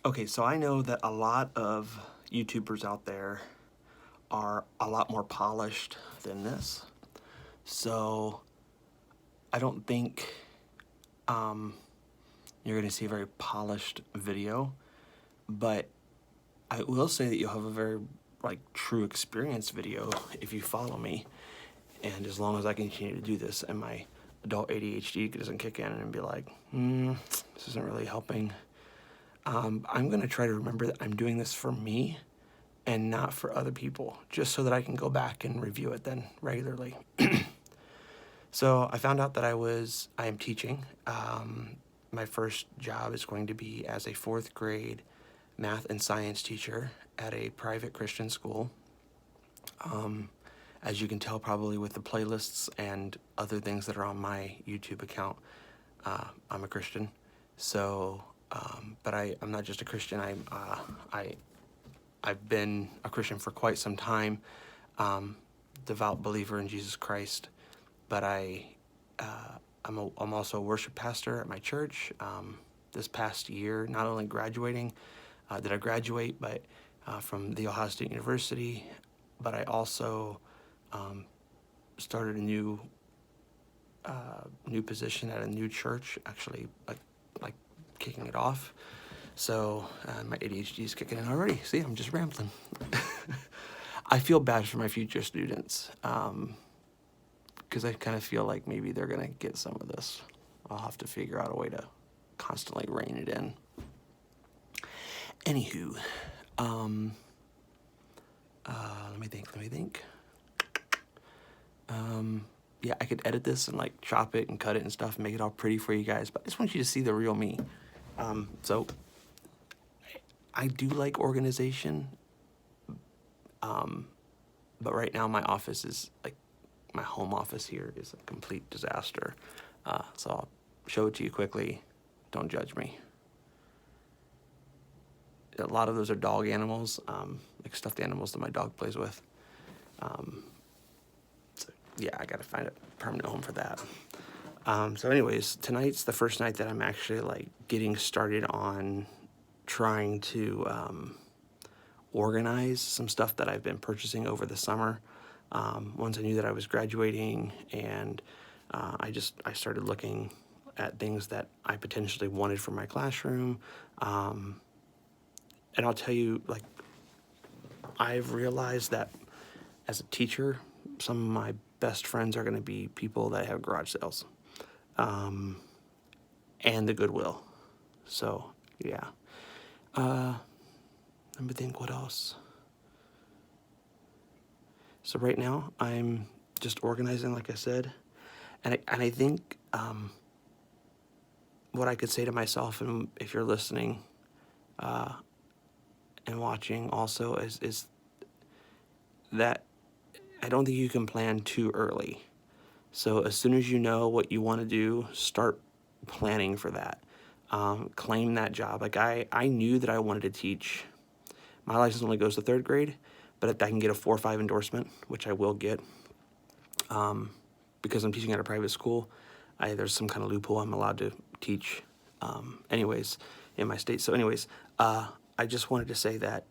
Okay, so I know that a lot of YouTubers out there are a lot more polished than this. So I don't think um, you're going to see a very polished video, but I will say that you'll have a very true experience video if you follow me. And as long as I continue to do this and my adult ADHD doesn't kick in and be like, this isn't really helping, I'm going to try to remember that I'm doing this for me and not for other people, just so that I can go back and review it then regularly. So I found out that I am teaching. My first job is going to be as a fourth grade math and science teacher at a private Christian school. As you can tell probably with the playlists and other things that are on my YouTube account, I'm a Christian. So, but I'm not just a Christian. I've been a Christian for quite some time, devout believer in Jesus Christ. But I'm also a worship pastor at my church. This past year, not only graduating, did I graduate, but from The Ohio State University, but I also started a new position at a new church. Actually, like kicking it off. So my ADHD is kicking in already. See, I'm just rambling. I feel bad for my future students because I kind of feel like maybe they're going to get some of this. I'll have to figure out a way to constantly rein it in. Anywho, let me think. Yeah, I could edit this and chop it and cut it and stuff and make it all pretty for you guys, but I just want you to see the real me. So I do like organization, but right now my office is my home office here is a complete disaster. So I'll show it to you quickly. Don't judge me. A lot of those are dog animals, like stuffed animals that my dog plays with. So yeah, I gotta find a permanent home for that. So anyways, tonight's the first night that I'm actually getting started on trying to organize some stuff that I've been purchasing over the summer. Once I knew that I was graduating, and I started looking at things that I potentially wanted for my classroom. And I'll tell you, I've realized that as a teacher, some of my best friends are going to be people that have garage sales, and the Goodwill. So, yeah. Let me think what else. So right now, I'm just organizing, like I said. And I think what I could say to myself, and if you're listening and watching also, is that I don't think you can plan too early. So as soon as you know what you want to do, start planning for that. Claim that job. I knew that I wanted to teach. My license only goes to third grade, but if I can get a 4 or 5 endorsement, which I will get, because I'm teaching at a private school, there's some kind of loophole. I'm allowed to teach anyways in my state. So anyways, I just wanted to say that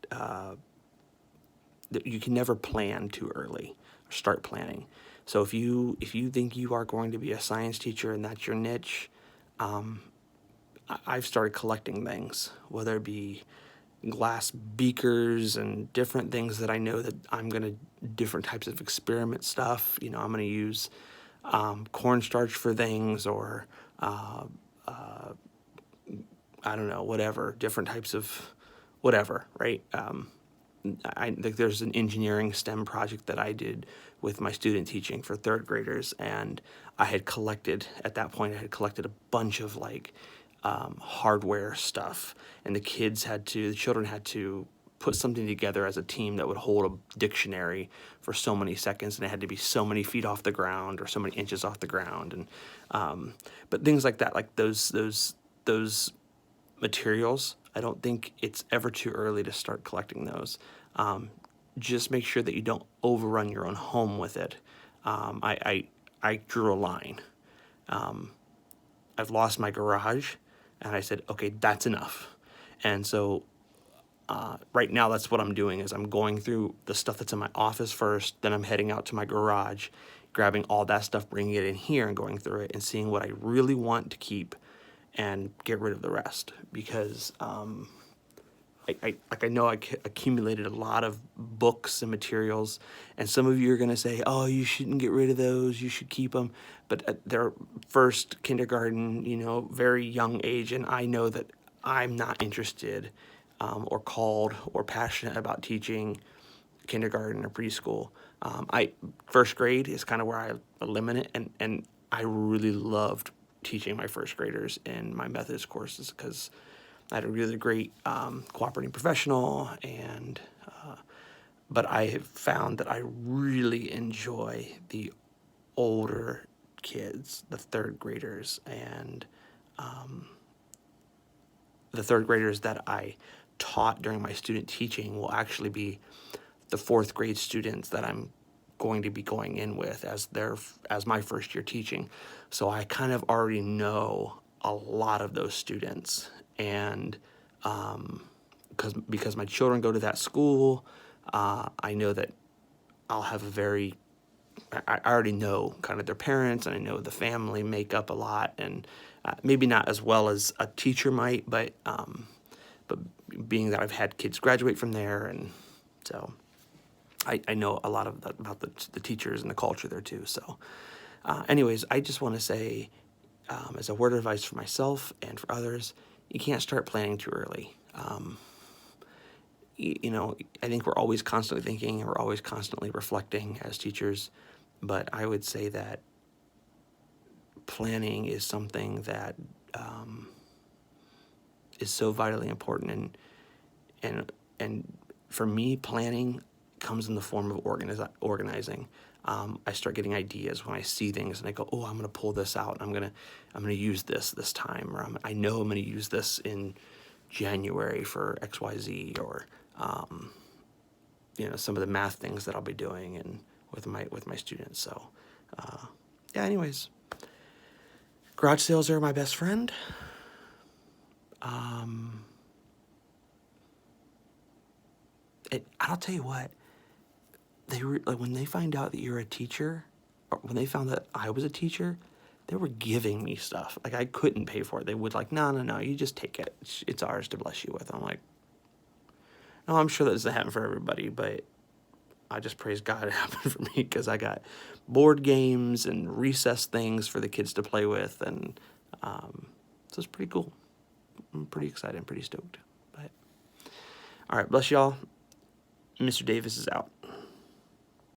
that you can never plan too early or start planning. So if you think you are going to be a science teacher and that's your niche, I've started collecting things, whether it be glass beakers and different things that I know that I'm going to, different types of experiment stuff. I'm going to use cornstarch for things, or I don't know, whatever, different types of whatever, right? I think there's an engineering STEM project that I did with my student teaching for third graders, and I had collected, at that point, I had collected a bunch of hardware stuff, and the children had to put something together as a team that would hold a dictionary for so many seconds, and it had to be so many feet off the ground or so many inches off the ground, and but things like that, like those materials, I don't think it's ever too early to start collecting those. Just make sure that you don't overrun your own home with it. I drew a line. I've lost my garage, and I said, okay, that's enough. And so right now that's what I'm doing is I'm going through the stuff that's in my office first, then I'm heading out to my garage, grabbing all that stuff, bringing it in here and going through it and seeing what I really want to keep and get rid of the rest. Because I know I accumulated a lot of books and materials, and some of you are going to say, oh, you shouldn't get rid of those, you should keep them. But they're first kindergarten, very young age, and I know that I'm not interested or called or passionate about teaching kindergarten or preschool. First grade is kind of where I eliminate, and I really loved teaching my first graders in my Methodist courses because I had a really great cooperating professional, but I have found that I really enjoy the older kids, the third graders, and the third graders that I taught during my student teaching will actually be the fourth grade students that I'm going to be going in with as my first year teaching. So I kind of already know a lot of those students, and because my children go to that school, I know that I'll have I already know kind of their parents, and I know the family makeup a lot, and maybe not as well as a teacher might, but being that I've had kids graduate from there, and so I know a lot about the teachers and the culture there too. So anyways, I just want to say, as a word of advice for myself and for others, you can't start planning too early. I think we're always constantly thinking, and we're always constantly reflecting as teachers, but I would say that planning is something that is so vitally important, and for me, planning comes in the form of organizing. I start getting ideas when I see things, and I go, "Oh, I'm going to pull this out. I'm going to use this time, or I know I'm going to use this in January for XYZ, or some of the math things that I'll be doing and with my students." So yeah. Anyways, garage sales are my best friend. I'll tell you what. They were like, when they find out that you're a teacher, or when they found that I was a teacher, they were giving me stuff. Like, I couldn't pay for it. They would like, no, you just take it. It's ours to bless you with. I'm like, no, I'm sure that doesn't happen for everybody, but I just praise God it happened for me, because I got board games and recess things for the kids to play with, and so it's pretty cool. I'm pretty excited. I'm pretty stoked. But all right, bless y'all. Mr. Davis is out.